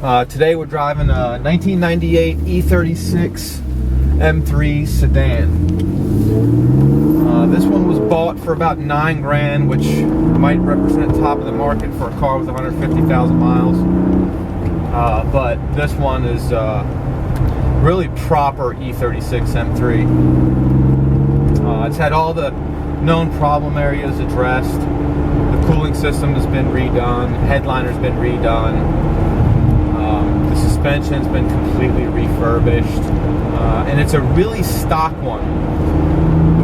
Today we're driving a 1998 E36 M3 sedan. This one was bought for about $9 grand, which might represent top of the market for a car with 150,000 miles. But this one is really proper E36 M3. It's had all the known problem areas addressed. The cooling system has been redone. Headliner's been redone. The suspension's been completely refurbished. And it's a really stock one,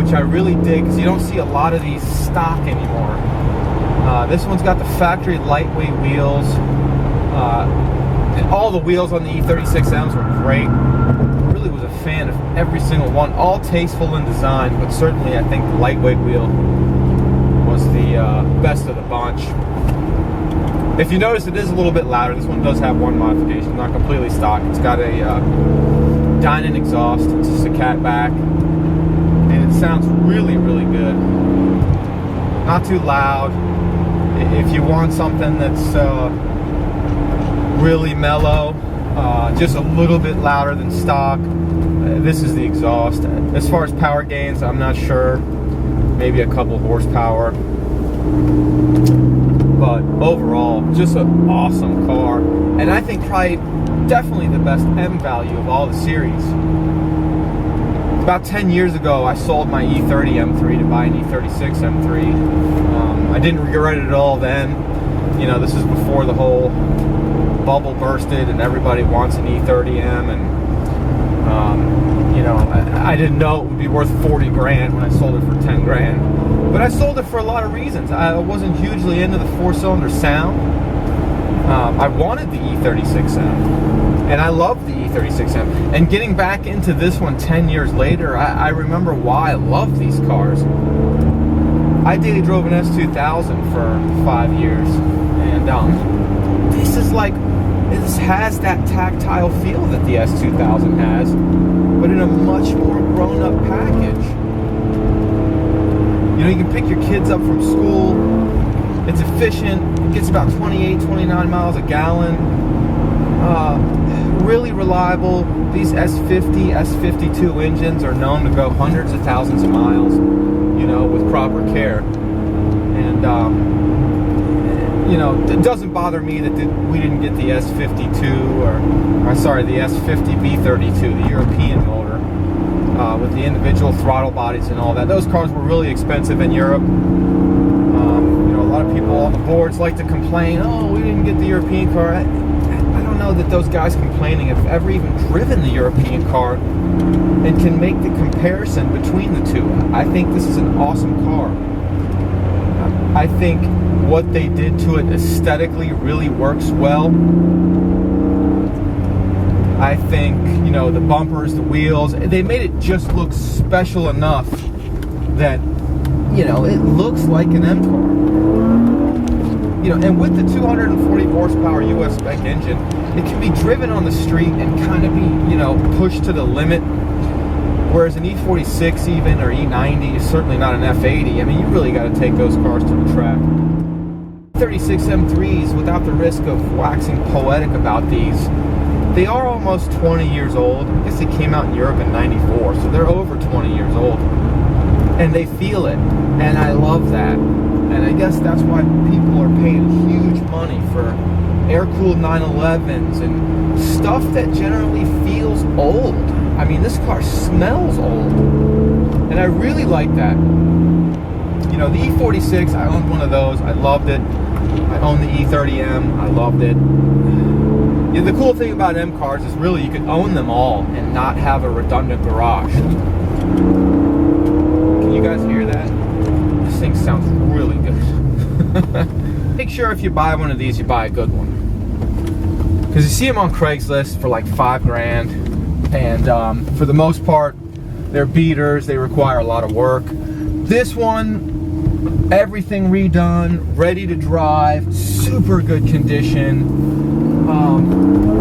which I really dig because you don't see a lot of these stock anymore. This one's got the factory lightweight wheels. And all the wheels on the E36Ms were great. I really was a fan of every single one. All tasteful in design, but certainly I think the lightweight wheel was the best of the bunch. If you notice, it is a little bit louder. This one does have one modification, not completely stock. It's got a Dinan exhaust. It's just a catback, and it sounds really, really good. Not too loud. If you want something that's really mellow, just a little bit louder than stock, this is the exhaust. As far as power gains, I'm not sure. Maybe a couple horsepower. But overall, just an awesome car. And I think probably definitely the best M value of all the series. About 10 years ago, I sold my E30 M3 to buy an E36 M3. I didn't regret it at all then. You know, this is before the whole bubble bursted and everybody wants an E30M, and you know, I didn't know it would be worth 40 grand when I sold it for 10 grand. But I sold it for a lot of reasons. I wasn't hugely into the four-cylinder sound. I wanted the E36M, and I loved the E36M. And getting back into this one 10 years later, I remember why I loved these cars. I daily drove an S2000 for 5 years, and this is like, this has that tactile feel that the S2000 has, but in a much more grown-up package. You know, you can pick your kids up from school. It's efficient. It gets about 28, 29 miles a gallon. Really reliable. These S50, S52 engines are known to go hundreds of thousands of miles, you know, with proper care. And, you know, it doesn't bother me that we didn't get the S52 or sorry, the S50B32, the European motor, with the individual throttle bodies and all that. Those cars were really expensive in Europe. You know, a lot of people on the boards like to complain, oh, we didn't get the European car. I don't know that those guys complaining have ever even driven the European car and can make the comparison between the two. I think this is an awesome car. I think what they did to it aesthetically really works well. I think, you know, the bumpers, the wheels, they made it just look special enough that, you know, it looks like an M car. You know, and with the 240 horsepower US spec engine, it can be driven on the street and kind of be, you know, pushed to the limit. Whereas an E46 even, or E90 is certainly not an F80. I mean, you really got to take those cars to the track. 36 M3s, without the risk of waxing poetic about these, they are almost 20 years old. I guess they came out in Europe in '94, so they're over 20 years old. And they feel it, and I love that. And I guess that's why people are paying huge money for air-cooled 911s and stuff that generally feels old. I mean, this car smells old, and I really like that. You know, the E46, I owned one of those. I loved it. I owned the E30M. I loved it. You know, the cool thing about M cars is really you can own them all and not have a redundant garage. Can you guys hear that? This thing sounds really good. Make sure if you buy one of these, you buy a good one. Because you see them on Craigslist for like 5 grand. And for the most part, they're beaters. They require a lot of work. This one, everything redone, ready to drive, super good condition.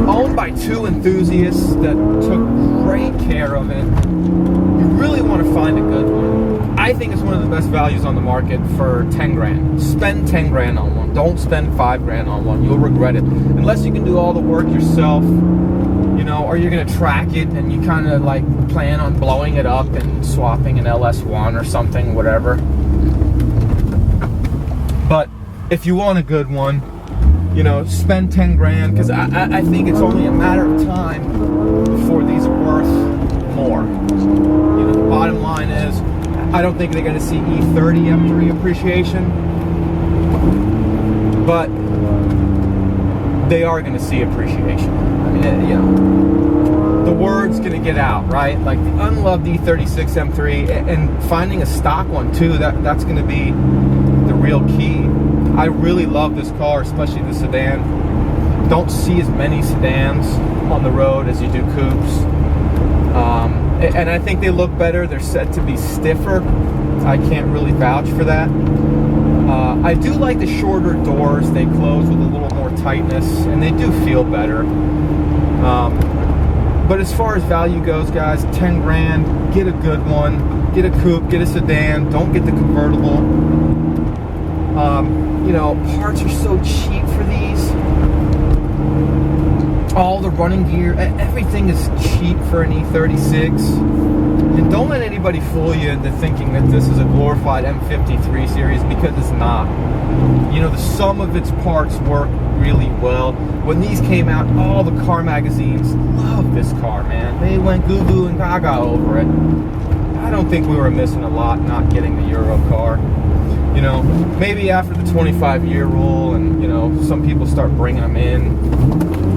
Owned by 2 enthusiasts that took great care of it. You really want to find a good one. I I think it's one of the best values on the market for 10 grand. Spend 10 grand on one. Don't spend 5 grand on one. You'll regret it. Unless you can do all the work yourself, you know, or you're gonna track it and you kind of like plan on blowing it up and swapping an LS1 or something, whatever. But if you want a good one, you know, spend 10 grand, because I think it's only a matter of time before these are worth more. You know, the bottom line is, I don't think they're going to see E30 M3 appreciation, but they are going to see appreciation. I mean, you know, the word's going to get out, right? Like the unloved E36 M3, and finding a stock one too, that's going to be the real key. I really love this car, especially the sedan. Don't see as many sedans on the road as you do coupes. And I think they look better. They're said to be stiffer. I can't really vouch for that. I do like the shorter doors. They close with a little more tightness, and they do feel better. But as far as value goes, guys, 10 grand, get a good one. Get a coupe, get a sedan. Don't get the convertible. You know, parts are so cheap for these. All the running gear, everything is cheap for an E36. And don't let anybody fool you into thinking that this is a glorified M53 series, because it's not. You know, the sum of its parts work really well. When these came out, all the car magazines loved this car, man. They went goo-goo and gaga over it. I don't think we were missing a lot not getting the Euro car. You know, maybe after the 25-year rule and, you know, some people start bringing them in,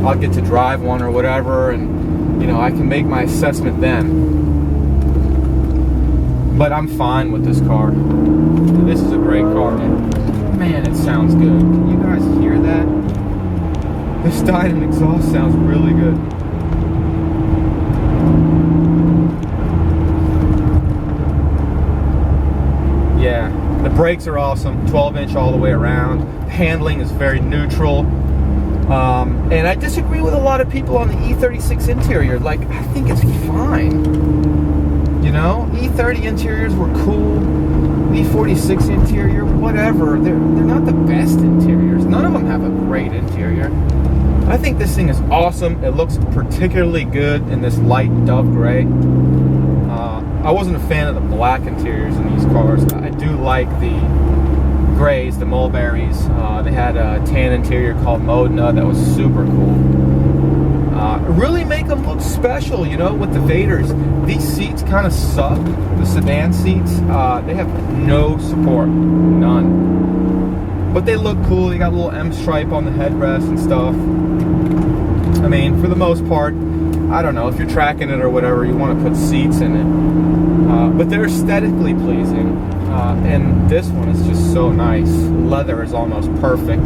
I'll get to drive one or whatever, and, you know, I can make my assessment then. But I'm fine with this car. This is a great car, man. Man, it sounds good. Can you guys hear that? This Dinan exhaust sounds really good. Yeah. The brakes are awesome, 12-inch all the way around. Handling is very neutral. And I disagree with a lot of people on the E36 interior. Like, I think it's fine. You know, E30 interiors were cool. E46 interior, whatever. They're not the best interiors. None of them have a great interior. I think this thing is awesome. It looks particularly good in this light dove gray. I wasn't a fan of the black interiors in these cars. I do like the grays, the mulberries. They had a tan interior called Modena that was super cool. Really make them look special, you know, with the Vaders. These seats kind of suck. The sedan seats, they have no support, none. But they look cool. They got a little M stripe on the headrest and stuff. I mean, for the most part, I don't know, if you're tracking it or whatever, you want to put seats in it. But they're aesthetically pleasing. And this one is just so nice. Leather is almost perfect.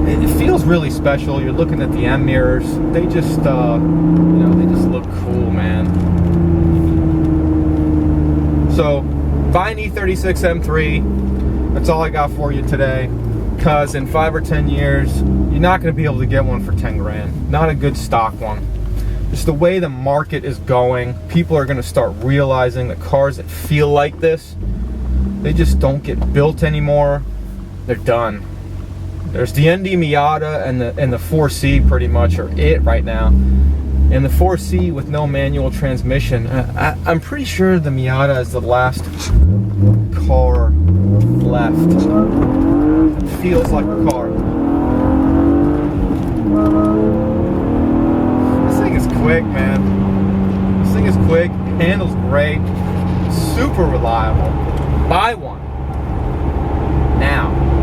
It feels really special. You're looking at the M mirrors. They just, you know, they just look cool, man. So, buy an E36 M3. That's all I got for you today. Because in 5 or 10 years, you're not going to be able to get one for 10 grand. Not a good stock one. Just the way the market is going, people are going to start realizing that cars that feel like this, they just don't get built anymore. They're done. There's the ND Miata and the 4C pretty much are it right now. And the 4C with no manual transmission, I'm pretty sure the Miata is the last car left. It feels like a car. Quick, man. This thing is quick, handles great, super reliable. Buy one.